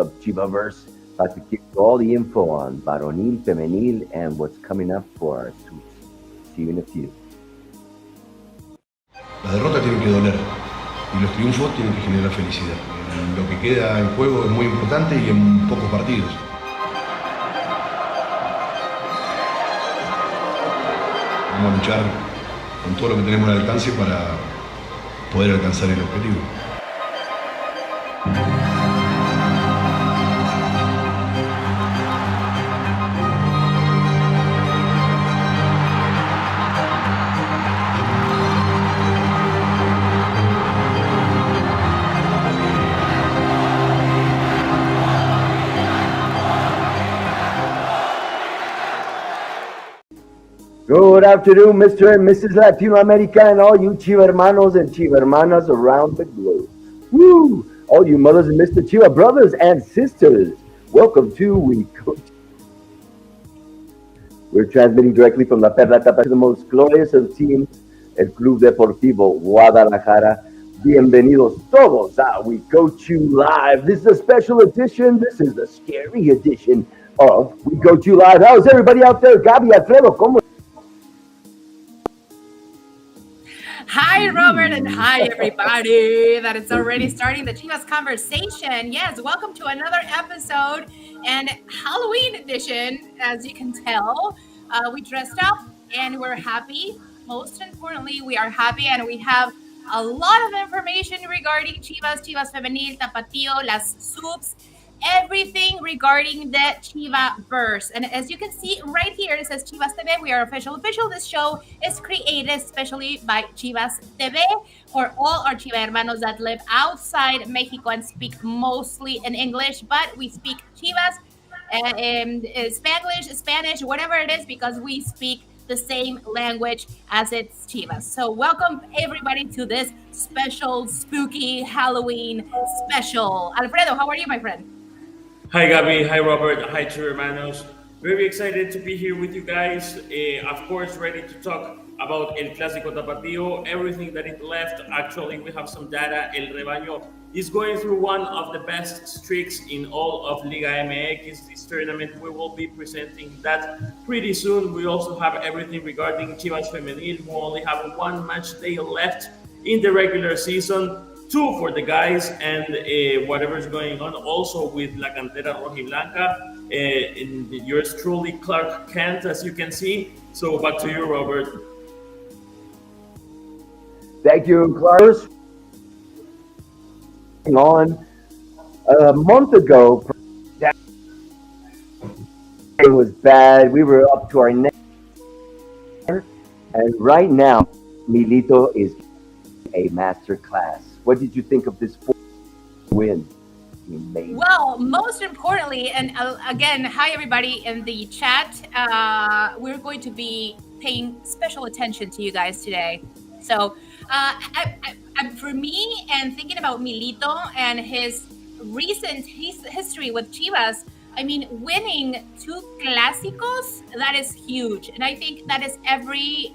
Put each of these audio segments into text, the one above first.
of Chivaverse, about to give you all the info on Varonil, Femenil, and what's coming up for our suits. See you in a few. Las derrotas tienen que doler y los triunfos tienen que generar felicidad. Lo que queda en juego es muy importante y en pocos partidos. Vamos a luchar con todo lo que tenemos al alcance para poder alcanzar el objetivo. Good afternoon, Mr. and Mrs. Latino America, and all you Chiva hermanos and Chiva hermanas around the globe. Woo! All you mothers and Mr. Chiva brothers and sisters, welcome to We Coach. We're transmitting directly from La Perla Tapatío, the most glorious of teams, el Club Deportivo Guadalajara. Bienvenidos todos a We Coach You Live. This is a special edition. This is the scary edition of We Coach You Live. How's everybody out there? Gabi, Alfredo, ¿cómo? Hi, Robert, and hi, everybody. That it's already starting the Chivas conversation. Yes, welcome to another episode and Halloween edition. As you can tell, we dressed up and we're happy. Most importantly, we are happy and we have a lot of information regarding Chivas, Chivas Femenil, Tapatío, las subs, everything regarding the Chivaverse. And as you can see right here, it says Chivas TV. We are official. This show is created especially by Chivas TV for all our Chiva hermanos that live outside Mexico and speak mostly in English, but we speak Chivas and Spanglish, Spanish, whatever it is, because we speak the same language as it's Chivas. So welcome everybody to this special spooky Halloween special. Alfredo, how are you, my friend? Hi, Gabi. Hi, Robert. Hi, Chiva hermanos. Very excited to be here with you guys. Of course, ready to talk about El Clásico Tapatío, everything that it left. Actually, we have some data. El Rebaño is going through one of the best streaks in all of Liga MX this tournament. We will be presenting that pretty soon. We also have everything regarding Chivas Femenil, who only have one match day left in the regular season. 2 for the guys, and whatever's going on also with La Cantera Rojiblanca. In yours truly, Clark Kent, as you can see. So back to you, Robert. Thank you, Clark. On a month ago, it was bad. We were up to our neck, and right now, Milito is a Masterclass. What did you think of this win? Well, most importantly, and again, hi everybody in the chat. We're going to be paying special attention to you guys today. So, for me, and thinking about Milito and his recent history with Chivas, I mean, winning 2 clásicos, that is huge. And I think that is every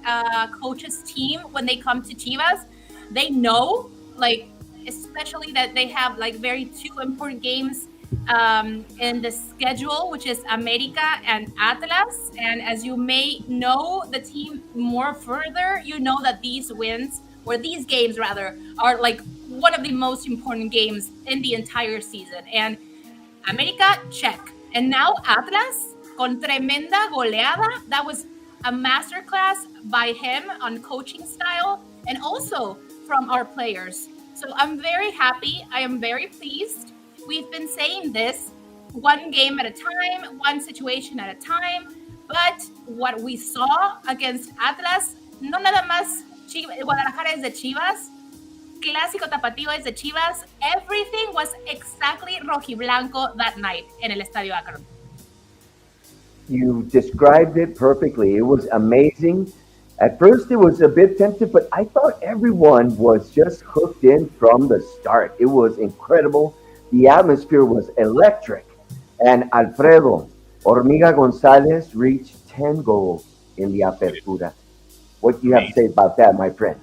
coach's team when they come to Chivas. They know, like, especially that they have like very 2 important games in the schedule, which is America and Atlas. And as you may know the team more further, you know that these wins, or these games rather, are like one of the most important games in the entire season. And America, check. And now Atlas, con tremenda goleada. That was a masterclass by him on coaching style and also from our players. So I'm very happy. I am very pleased. We've been saying this, one game at a time, one situation at a time. But what we saw against Atlas, no nada más Guadalajara es de Chivas, Clásico Tapatío es de Chivas. Everything was exactly rojiblanco that night in el Estadio Akron. You described it perfectly. It was amazing. At first, it was a bit tempting, but I thought everyone was just hooked in from the start. It was incredible. The atmosphere was electric. And Alfredo Hormiga Gonzalez reached 10 goals in the Apertura. What do you have to say about that, my friend?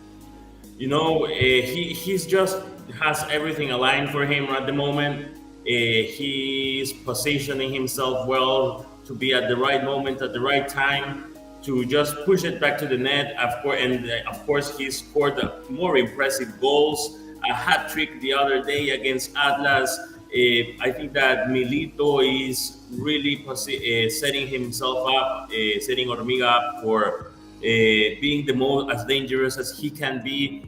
You know, he's just has everything aligned for him at the moment. He's positioning himself well to be at the right moment at the right time to just push it back to the net. Of course, and of course, he scored more impressive goals. A hat trick the other day against Atlas. I think that Milito is really setting himself up, setting Hormiga up for being the most as dangerous as he can be.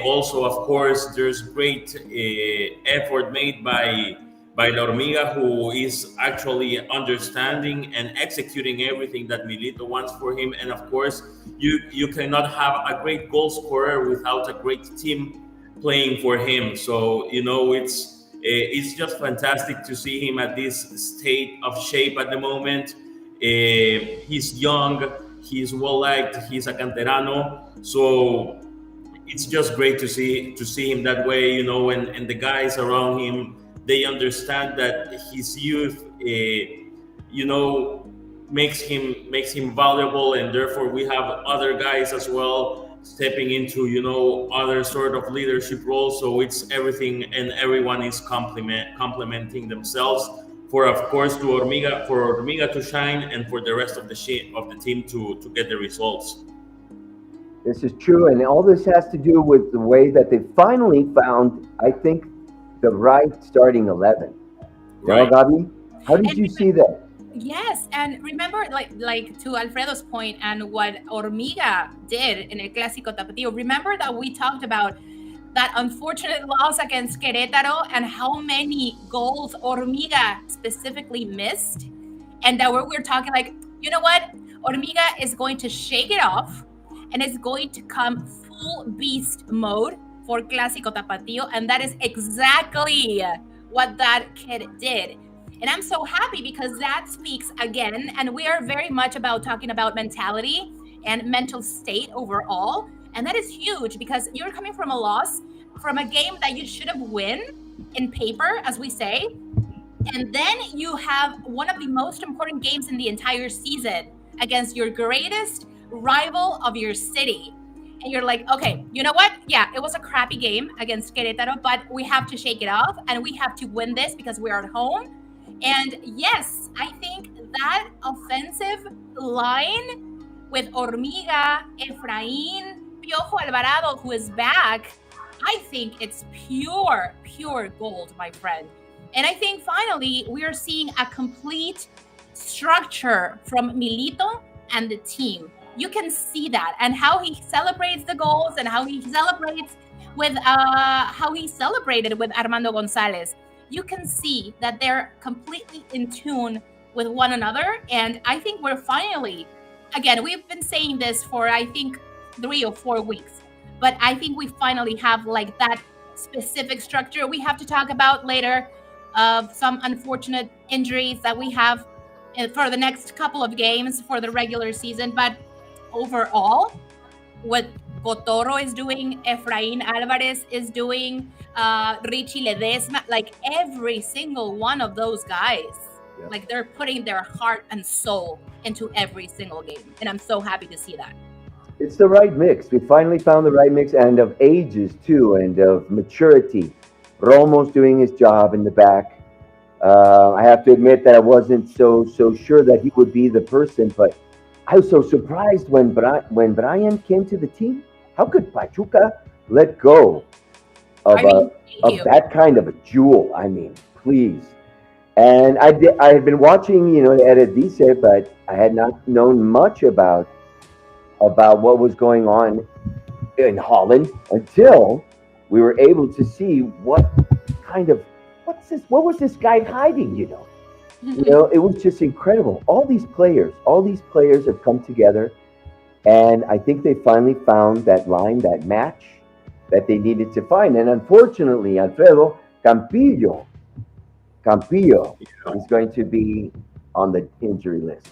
Also, of course, there's great effort made by La Hormiga, who is actually understanding and executing everything that Milito wants for him. And of course, you cannot have a great goal scorer without a great team playing for him. So it's just fantastic to see him at this state of shape at the moment. He's young, he's well liked, he's a canterano. So it's just great to see him that way, and the guys around him, they understand that his youth, makes him valuable, and therefore we have other guys as well stepping into other sort of leadership roles. So it's everything, and everyone is complementing themselves for, of course, for Hormiga to shine, and for the rest of the team to get the results. This is true, and all this has to do with the way that they finally found, I think, the right starting 11. Right. Gabi, how did And you see that? yes, and remember, like to Alfredo's point and what Hormiga did in El Clásico Tapatío. Remember that we talked about that unfortunate loss against Querétaro and how many goals Hormiga specifically missed, and that we're talking like, you know what, Hormiga is going to shake it off, and is going to come full beast mode for Clásico Tapatío, and that is exactly what that kid did. And I'm so happy because that speaks again, and we are very much about talking about mentality and mental state overall. And that is huge because you're coming from a loss, from a game that you should have won in paper, as we say. And then you have one of the most important games in the entire season against your greatest rival of your city. And you're like, okay, you know what? Yeah, it was a crappy game against Querétaro, but we have to shake it off and we have to win this because we're at home. And yes, I think that offensive line with Hormiga, Efrain, Piojo Alvarado, who is back, I think it's pure gold, my friend. And I think finally we are seeing a complete structure from Milito and the team. You can see that, and how he celebrates the goals, and how he celebrates with how he celebrated with Armando Gonzalez. You can see that they're completely in tune with one another. And I think we're finally, again, we've been saying this for, I think, 3 or 4 weeks, but I think we finally have like that specific structure. We have to talk about later of some unfortunate injuries that we have for the next couple of games for the regular season. But overall, what Botoro is doing, Efrain Alvarez is doing, Richie Ledesma, like every single one of those guys, like they're putting their heart and soul into every single game. And I'm so happy to see that. It's the right mix. We finally found the right mix, and of ages too, and of maturity. Romo's doing his job in the back. I have to admit that I wasn't so sure that he would be the person, but I was so surprised when Brian came to the team. How could Pachuca let go of that kind of a jewel? I mean, please. And I had been watching, Eredivisie, but I had not known much about what was going on in Holland until we were able to see what was this guy hiding, it was just incredible. All these players have come together, and I think they finally found that line, that match that they needed to find. And unfortunately, Alfredo, Campillo is going to be on the injury list.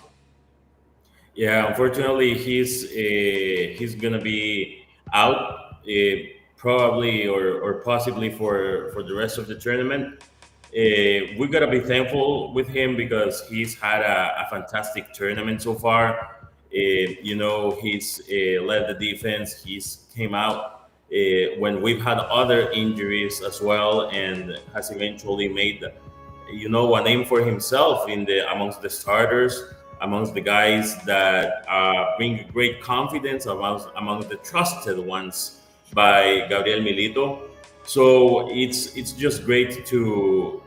Yeah, unfortunately, he's gonna be out, probably or possibly for the rest of the tournament. We gotta be thankful with him because he's had a fantastic tournament so far. He's led the defense. He's came out when we've had other injuries as well, and has eventually made a name for himself amongst the starters, amongst the guys that bring great confidence, amongst the trusted ones by Gabriel Milito. So it's just great to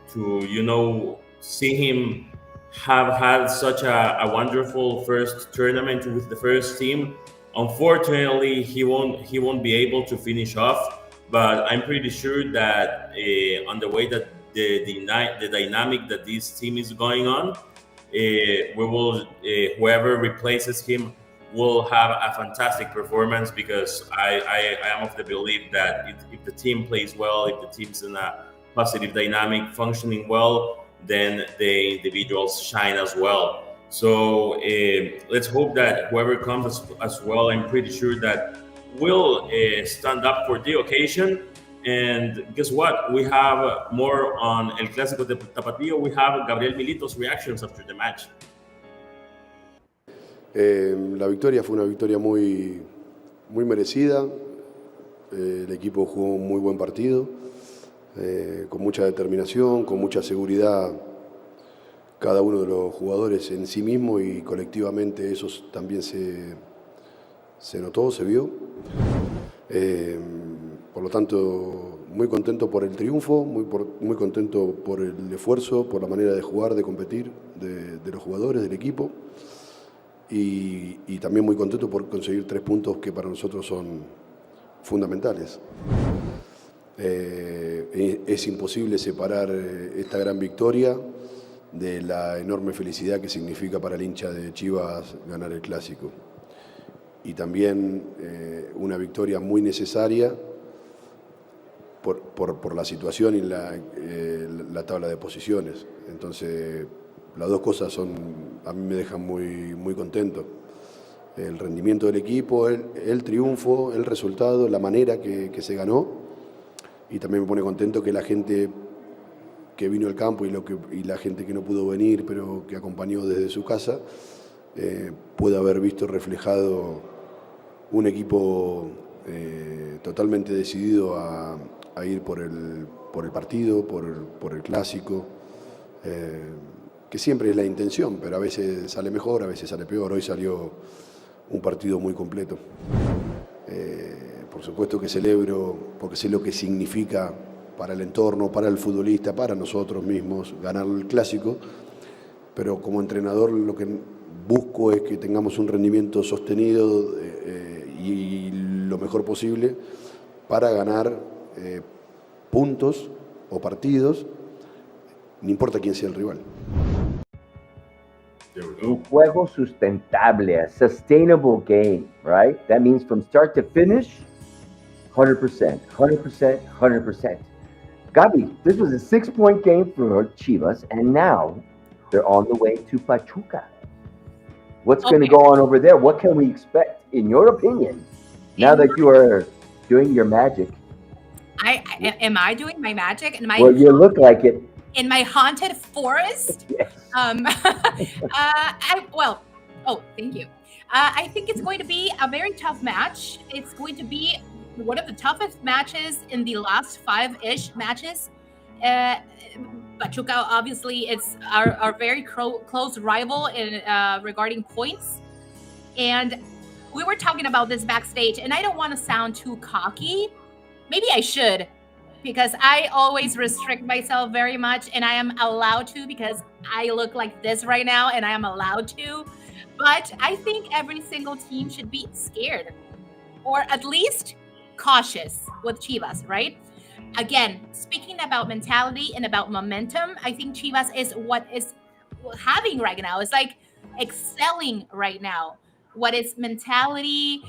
see him have had such a wonderful first tournament with the first team. Unfortunately, he won't be able to finish off, but I'm pretty sure that on the way that the dynamic that this team is going on, we will whoever replaces him will have a fantastic performance, because I am of the belief that if the team plays well, if the team's in a positive dynamic, functioning well, then the individuals shine as well. So let's hope that whoever comes as well, I'm pretty sure that will stand up for the occasion. And guess what? We have more on El Clásico de Tapatío. We have Gabriel Milito's reactions after the match. La victoria fue una victoria muy merecida. El equipo jugó un muy buen partido, con mucha determinación, con mucha seguridad, cada uno de los jugadores en sí mismo, y colectivamente eso también se notó, se vio. Por lo tanto, muy contento por el triunfo, muy contento por el esfuerzo, por la manera de jugar, de competir de los jugadores, del equipo. Y también muy contento por conseguir 3 puntos que para nosotros son fundamentales. Es imposible separar esta gran victoria de la enorme felicidad que significa para el hincha de Chivas ganar el Clásico. Y también una victoria muy necesaria por la situación y la tabla de posiciones. Entonces, las dos cosas a mí me dejan muy contento. El rendimiento del equipo, el triunfo, el resultado, la manera que se ganó. Y también me pone contento que la gente que vino al campo y la gente que no pudo venir, pero que acompañó desde su casa, pueda haber visto reflejado un equipo totalmente decidido a ir por el partido, por el clásico, que siempre es la intención, pero a veces sale mejor, a veces sale peor. Hoy salió un partido muy completo. Por supuesto que celebro, porque sé lo que significa para el entorno, para el futbolista, para nosotros mismos, ganar el clásico, pero como entrenador lo que busco es que tengamos un rendimiento sostenido y lo mejor posible para ganar puntos o partidos, no importa quién sea el rival. Un juego sustentable, a sustainable game, right? That means from start to finish, 100%, 100%, 100%. Gabi, this was a 6-point game for Chivas, and now they're on the way to Pachuca. What's going to go on over there? What can we expect, in your opinion, now that you are doing your magic? Am I doing my magic? Well, you look like it. In my haunted forest? Yes. Thank you. I think it's going to be a very tough match. It's going to be one of the toughest matches in the last 5-ish matches. Pachuca, obviously, it's our very close rival in regarding points. And we were talking about this backstage, and I don't want to sound too cocky. Maybe I should, because I always restrict myself very much, and I am allowed to because I look like this right now, and I am allowed to. But I think every single team should be scared, or at least cautious with Chivas, right? Again, speaking about mentality and about momentum, I think Chivas is what is having right now. It's like excelling right now. What is mentality,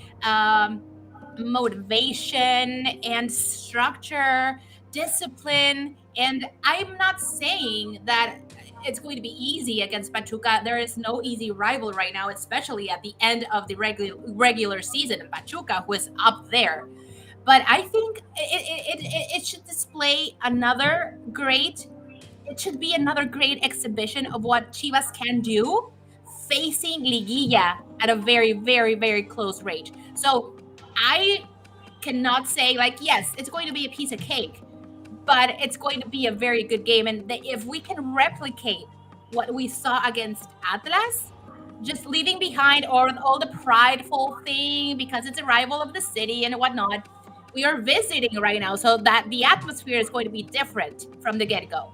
motivation, and structure, discipline. And I'm not saying that it's going to be easy against Pachuca. There is no easy rival right now, especially at the end of the regular season. Pachuca, who is up there. But I think it should display it should be another great exhibition of what Chivas can do facing Liguilla at a very, very, very close range. So I cannot say yes, it's going to be a piece of cake. but it's going to be a very good game. And if we can replicate what we saw against Atlas, just leaving behind all the prideful thing because it's a rival of the city and whatnot. We are visiting right now, so that the atmosphere is going to be different from the get-go.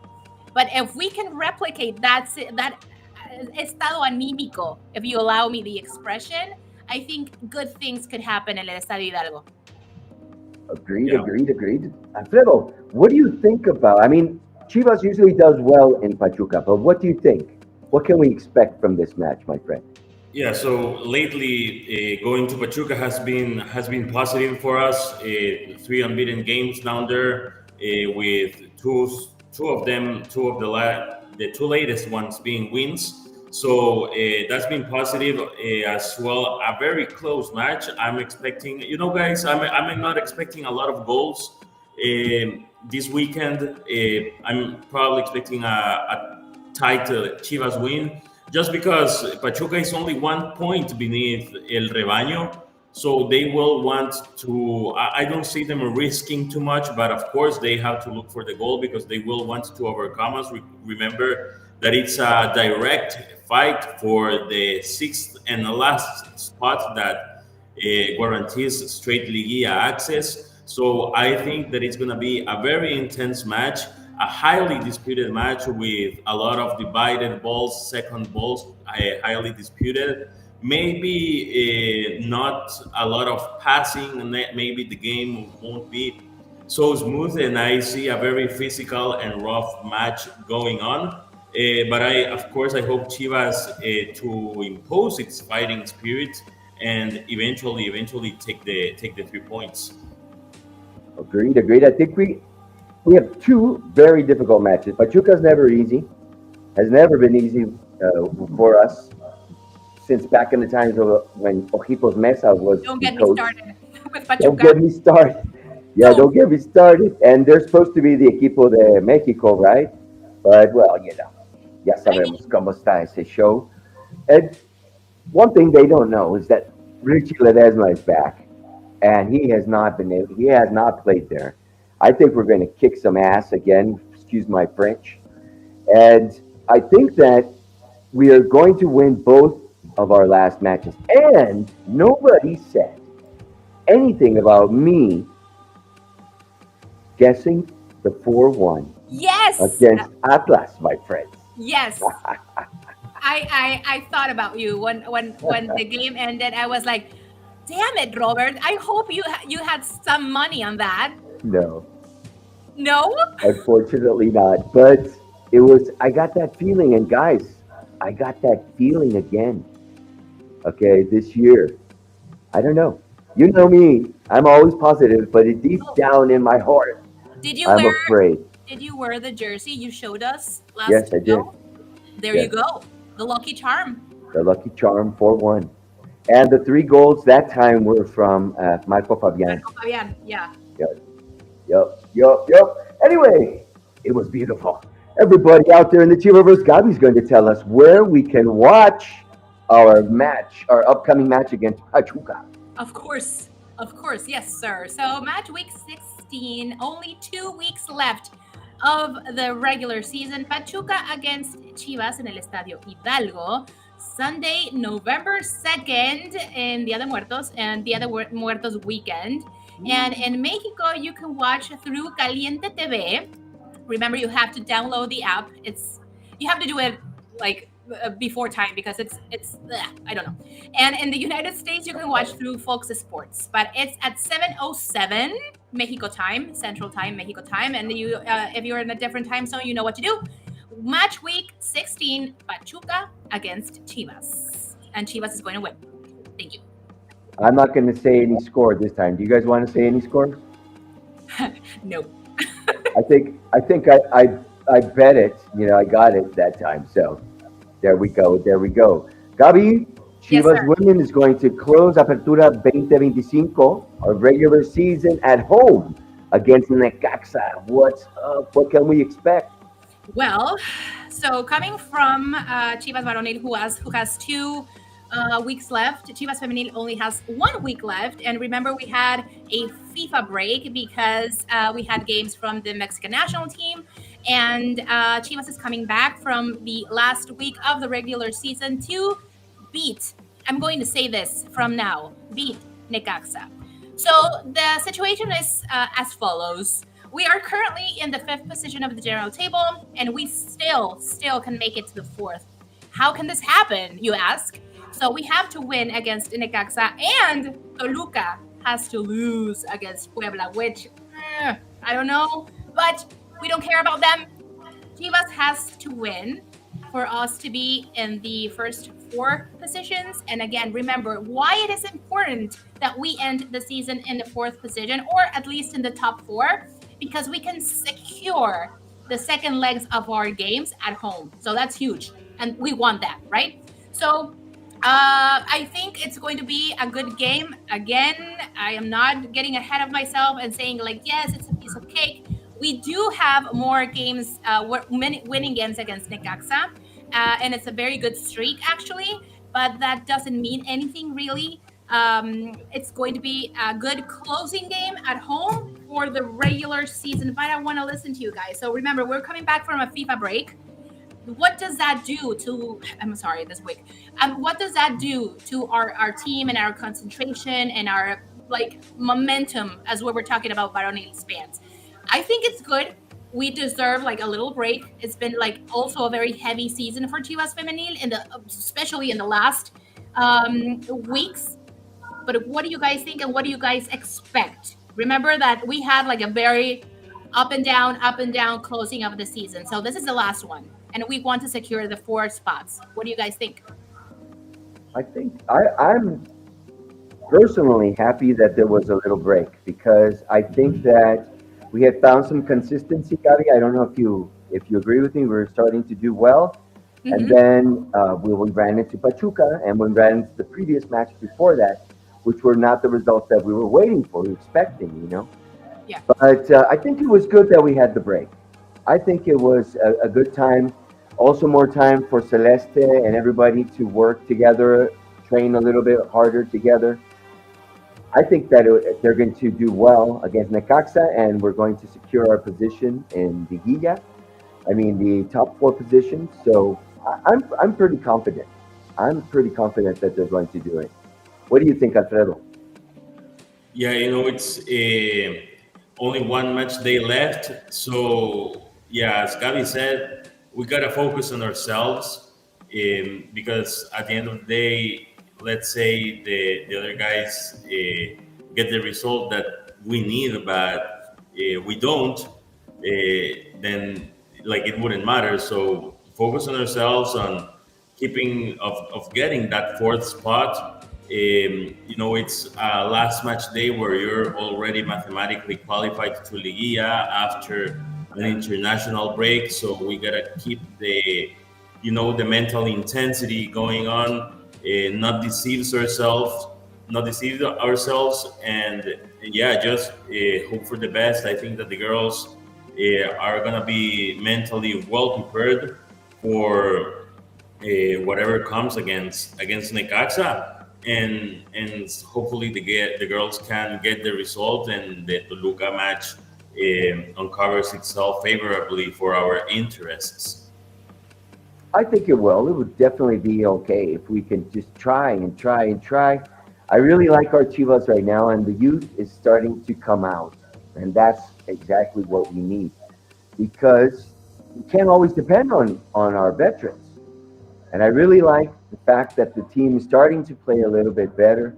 But if we can replicate that estado anímico, if you allow me the expression, I think good things could happen in El Estadio Hidalgo. Agreed. Alfredo, what do you think about? I mean, Chivas usually does well in Pachuca, but what do you think? What can we expect from this match, my friend? Yeah, so lately going to Pachuca has been positive for us. 3 unbeaten games down there, with two of the two latest ones being wins. So that's been positive as well. A very close match. I'm expecting, guys. I'm not expecting a lot of goals this weekend. I'm probably expecting a tight Chivas win, just because Pachuca is only 1 point beneath El Rebaño. So they will want to, I don't see them risking too much, but of course they have to look for the goal because they will want to overcome us. Remember that it's a direct fight for the 6th and the last spot that guarantees straight Liguilla access. So I think that it's going to be a very intense match, a highly disputed match with a lot of divided balls, second balls, highly disputed. Maybe not a lot of passing, and maybe the game won't be so smooth. And I see a very physical and rough match going on. But of course, I hope Chivas to impose its fighting spirit and eventually take the 3 points. Agreed. I think we have 2 very difficult matches. Pachuca's never easy, has never been easy for us since back in the times of when Ojitos Mesa was Don't the get me coach. started with Pachuca. Don't get me started. Yeah, don't get me started. And they're supposed to be the equipo de Mexico, right? But, well, ya sabemos cómo está ese show. And one thing they don't know is that Richie Ledesma is back, and he has not played there. I think we're going to kick some ass again, excuse my French. And I think that we are going to win both of our last matches. And nobody said anything about me guessing the 4-1 Yes. against Atlas, my friends. Yes. I thought about you when the game ended. I was like, damn it, Robert. I hope you had some money on that. No, No? unfortunately not. But I got that feeling. And guys, I got that feeling again. Okay, this year. I don't know. You know me. I'm always positive, but deep down in my heart, I'm afraid. Did you wear the jersey you showed us last Yes, I did. show? There Yes. you go. The lucky charm. The lucky charm 4-1. And the 3 goals that time were from Marco Fabian. Marco Fabian, yeah. Yup. Anyway, it was beautiful. Everybody out there in the Chivas, Gabi's going to tell us where we can watch our upcoming match against Pachuca. Of course, yes, sir. So match week 16, only 2 weeks left of the regular season. Pachuca against Chivas in el Estadio Hidalgo. Sunday, November 2nd in Dia de Muertos and Dia de Muertos weekend. And in Mexico, you can watch through Caliente TV. Remember, you have to download the app. You have to do it like before time because it's I don't know. And in the United States, you can watch through Fox Sports, but it's at 7:07 Mexico time, Central Time, Mexico time. And you, if you're in a different time zone, you know what to do. Match week 16, Pachuca against Chivas, and Chivas is going to win. Thank you. I'm not going to say any score this time. Do you guys want to say any score? No. I think I bet it. I got it that time. So there we go. Gabi, Yes, Chivas sir. Women is going to close Apertura 2025, our regular season at home against Necaxa. What's up? What can we expect? Well, so coming from Chivas Varonil, who has 2 weeks left, Chivas Femenil only has 1 week left. And remember, we had a FIFA break because we had games from the Mexican national team, and Chivas is coming back from the last week of the regular season to beat. I'm going to say this from now: beat Necaxa. So the situation is as follows. We are currently in the 5th position of the general table, and we still can make it to the 4th. How can this happen, you ask? So we have to win against Necaxa, and Toluca has to lose against Puebla, which I don't know, but we don't care about them. Chivas has to win for us to be in the first 4 positions. And again, remember why it is important that we end the season in the 4th position, or at least in the top 4, because we can secure the second legs of our games at home. So that's huge. And we want that, right? So I think it's going to be a good game. Again, I am not getting ahead of myself and saying, like, yes, it's a piece of cake. We do have more games, winning games against Necaxa, and it's a very good streak, actually, but that doesn't mean anything, really. It's going to be a good closing game at home for the regular season, but I want to listen to you guys. So remember, we're coming back from a FIFA break. What does that do to, I'm sorry, this week, what does that do to our team and our concentration and our momentum as we were talking about Varonil fans? I think it's good. We deserve a little break. It's been also a very heavy season for Chivas Femenil, especially in the last weeks. But what do you guys think, and what do you guys expect? Remember that we had a very up and down closing of the season. So this is the last one, and we want to secure the 4 spots. What do you guys think? I think I'm personally happy that there was a little break, because I think that we had found some consistency, Gabi. I don't know if you agree with me. We were starting to do well, and then we ran into Pachuca, and we ran into the previous match before that, which were not the results that we were waiting for, we were expecting, Yeah. But I think it was good that we had the break. I think it was a good time. Also, more time for Celeste and everybody to work together, train a little bit harder together. I think that they're going to do well against Necaxa, and we're going to secure our position in the Guilla. I mean, the top 4 positions. So I'm pretty confident. I'm pretty confident that they're going to do it. What do you think, Alfredo? Yeah, it's only one match day left. So, yeah, as Gabi said, we got to focus on ourselves, because at the end of the day, let's say the other guys get the result that we need, but we don't, then it wouldn't matter. So focus on ourselves, on keeping of getting that 4th spot. It's last match day where you're already mathematically qualified to Liguilla after an international break. So we gotta keep the mental intensity going on, not deceive ourselves, and yeah, just hope for the best. I think that the girls are gonna be mentally well prepared for whatever comes against Necaxa. And hopefully the girls can get the result, and the Toluca match uncovers itself favorably for our interests. I think it will. It would definitely be okay if we can just try and try and try. I really like our Chivas right now, and the youth is starting to come out, and that's exactly what we need, because we can't always depend on our veterans. And I really like the fact that the team is starting to play a little bit better.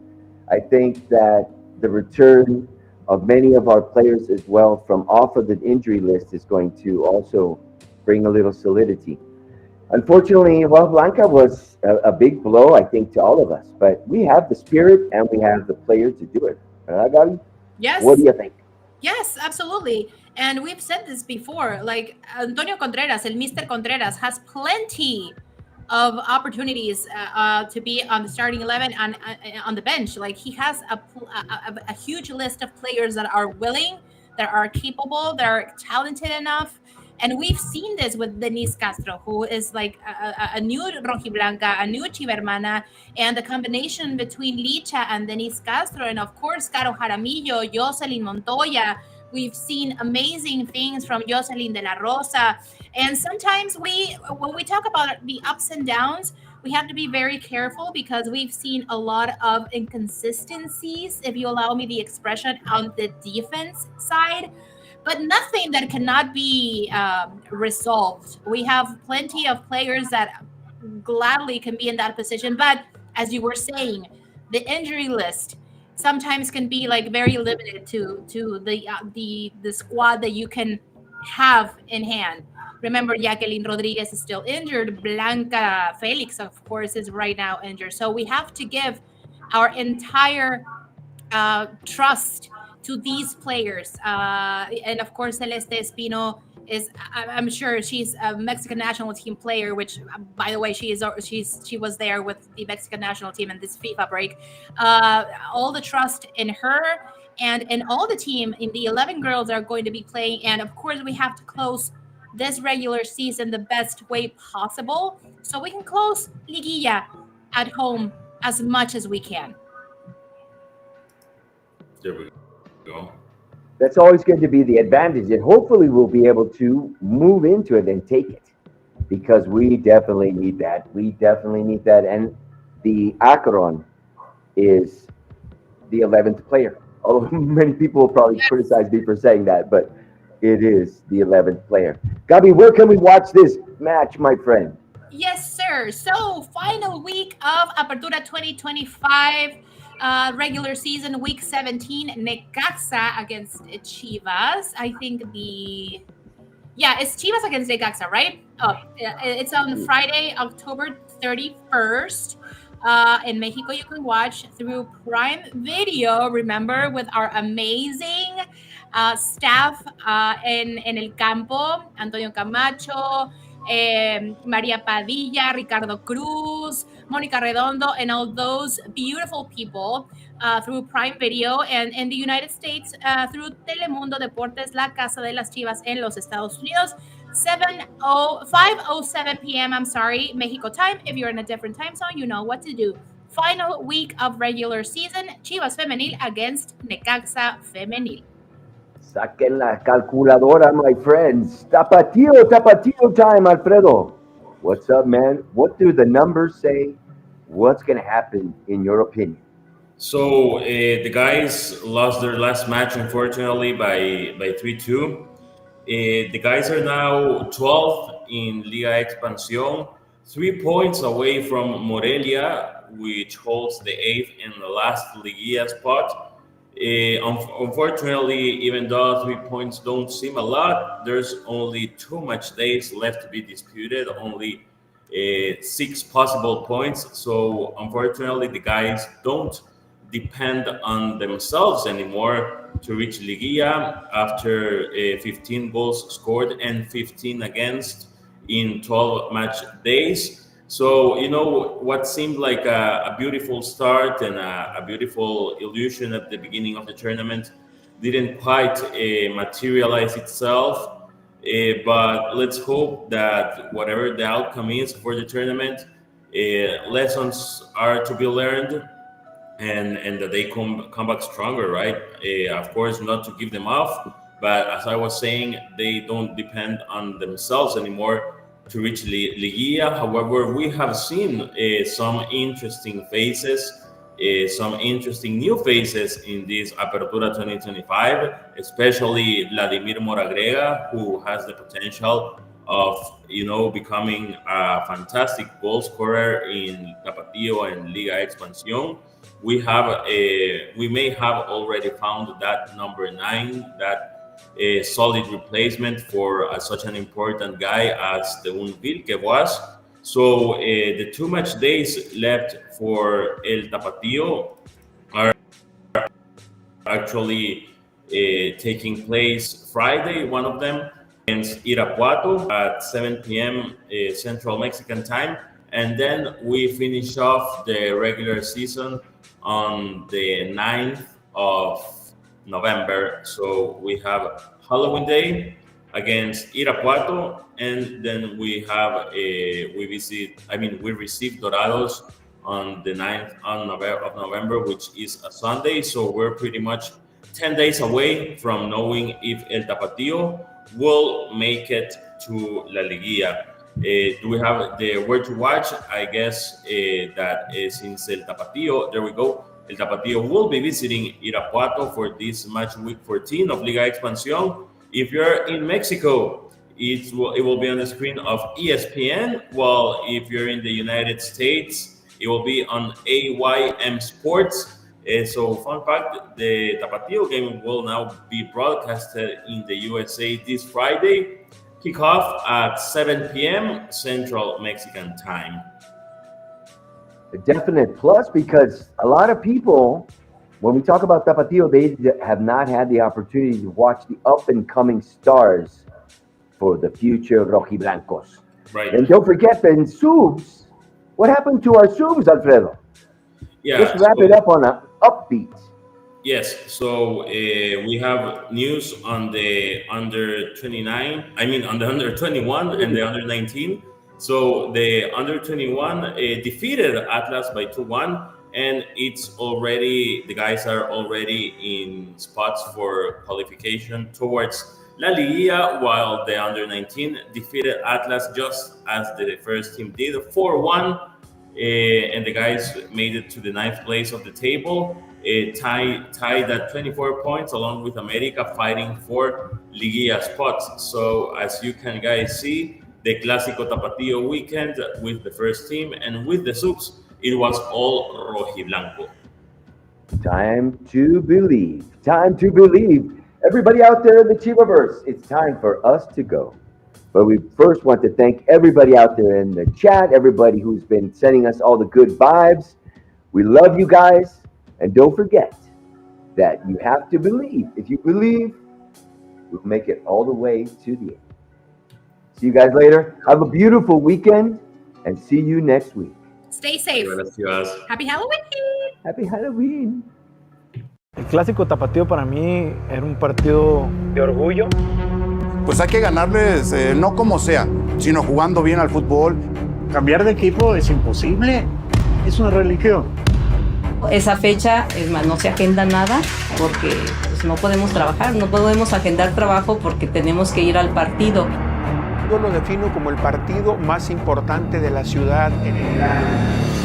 I think that the return of many of our players as well from off of the injury list is going to also bring a little solidity. Unfortunately, well, Blanca was a big blow, I think, to all of us. But we have the spirit and we have the players to do it. Gabi? Yes. What do you think? Yes, absolutely. And we've said this before. Antonio Contreras, el Mr. Contreras, has plenty of opportunities to be on the starting 11 and on the bench. He has a huge list of players that are willing, that are capable, that are talented enough. And we've seen this with Denise Castro, who is like a new Rojiblanca, a new Chivermana, and the combination between Licha and Denise Castro, and of course, Caro Jaramillo, Jocelyn Montoya. We've seen amazing things from Jocelyn de la Rosa. And sometimes when we talk about the ups and downs, we have to be very careful because we've seen a lot of inconsistencies, if you allow me the expression, on the defense side, but nothing that cannot be resolved. We have plenty of players that gladly can be in that position, but as you were saying, the injury list sometimes can be like very limited to the squad that you can have in hand. Remember, Jacqueline Rodriguez is still injured. Blanca Felix, of course, is right now injured. So we have to give our entire trust to these players. And of course, Celeste Espino is, I'm sure she's a Mexican national team player, which, by the way, she was there with the Mexican national team in this FIFA break. All the trust in her and in all the team, in the 11 girls that are going to be playing. And of course, we have to close this regular season the best way possible so we can close Liguilla at home as much as we can. There we go. That's always going to be the advantage, and hopefully we'll be able to move into it and take it, because we definitely need that. We definitely need that, and the Acaron is the 11th player. Although many people will probably criticize me for saying that, but it is the 11th player. Gabi, where can we watch this match, my friend? Yes, sir. So, final week of Apertura 2025, regular season, week 17, Necaxa against Chivas. I think it's Chivas against Necaxa, right? Oh, it's on Friday, October 31st. In Mexico, you can watch through Prime Video, remember, with our amazing staff en El Campo, Antonio Camacho, Maria Padilla, Ricardo Cruz, Mónica Redondo, and all those beautiful people through Prime Video, and in the United States through Telemundo Deportes, La Casa de las Chivas en los Estados Unidos, 5:07 p.m. Mexico time. If you're in a different time zone, you know what to do. Final week of regular season, Chivas Femenil against Necaxa Femenil. Saquen la calculadora, my friends. Tapatío time, Alfredo. What's up, man? What do the numbers say? What's going to happen, in your opinion? So the guys lost their last match, unfortunately, by 3-2. The guys are now 12th in Liga Expansión, 3 points away from Morelia, which holds the 8th and the last Liguilla spot. Unfortunately, even though 3 points don't seem a lot, there's only 2 match days left to be disputed, only 6 possible points. So unfortunately, the guys don't depend on themselves anymore to reach Liguilla after 15 goals scored and 15 against in 12 match days. So, what seemed like a beautiful start and a beautiful illusion at the beginning of the tournament didn't quite materialize itself. But let's hope that whatever the outcome is for the tournament, lessons are to be learned, and that they come back stronger, right? Of course, not to give them off, but as I was saying, they don't depend on themselves anymore to reach Liguilla. However, we have seen some interesting faces, some interesting new faces in this Apertura 2025, especially Vladimir Moragrega, who has the potential of becoming a fantastic goal scorer in Tapatío and Liga Expansión. We may have already found that number 9, that a solid replacement for such an important guy as the Unvilke was. So the 2 match days left for El Tapatío are actually taking place Friday, one of them against Irapuato at 7 p.m. Central Mexican time. And then we finish off the regular season on the 9th of November. So we have Halloween Day, against Irapuato, and then we receive Dorados on the 9th of November, which is a Sunday. So we're pretty much 10 days away from knowing if El Tapatío will make it to La Liguilla. Do we have the word to watch? I guess that since El Tapatío, there we go, El Tapatío will be visiting Irapuato for this match week 14 of Liga Expansión. If you're in Mexico, it will be on the screen of ESPN, while if you're in the United States, it will be on AYM Sports. So fun fact, the Tapatío game will now be broadcasted in the USA this Friday. Kickoff at 7 p.m. Central Mexican time. A definite plus, because a lot of people, when we talk about Tapatío, they have not had the opportunity to watch the up-and-coming stars for the future Rojiblancos. Right. And don't forget the subs. What happened to our subs, Alfredo? Yeah. Let's wrap it up on an upbeat. Yes. So we have news on the under 29. On the under 21 and the under 19. So the under 21 defeated Atlas by 2-1. And the guys are already in spots for qualification towards La Liguilla, while the under-19 defeated Atlas just as the first team did, 4-1, and the guys made it to the 9th place of the table, tied at 24 points, along with America fighting for Liguilla spots. So as you can guys see, the Clásico Tapatío weekend with the first team and with the subs, it was all rojiblanco. Time to believe. Time to believe. Everybody out there in the Chivaverse, it's time for us to go. But we first want to thank everybody out there in the chat, everybody who's been sending us all the good vibes. We love you guys. And don't forget that you have to believe. If you believe, we'll make it all the way to the end. See you guys later. Have a beautiful weekend and see you next week. Stay safe. Gracias. Happy Halloween. Happy Halloween. El Clásico Tapatío para mí era un partido de orgullo. Pues hay que ganarles no como sea, sino jugando bien al fútbol. Cambiar de equipo es imposible, es una religión. Esa fecha, es más, no se agenda nada porque pues, no podemos trabajar, no podemos agendar trabajo porque tenemos que ir al partido. Yo lo defino como el partido más importante de la ciudad en el año.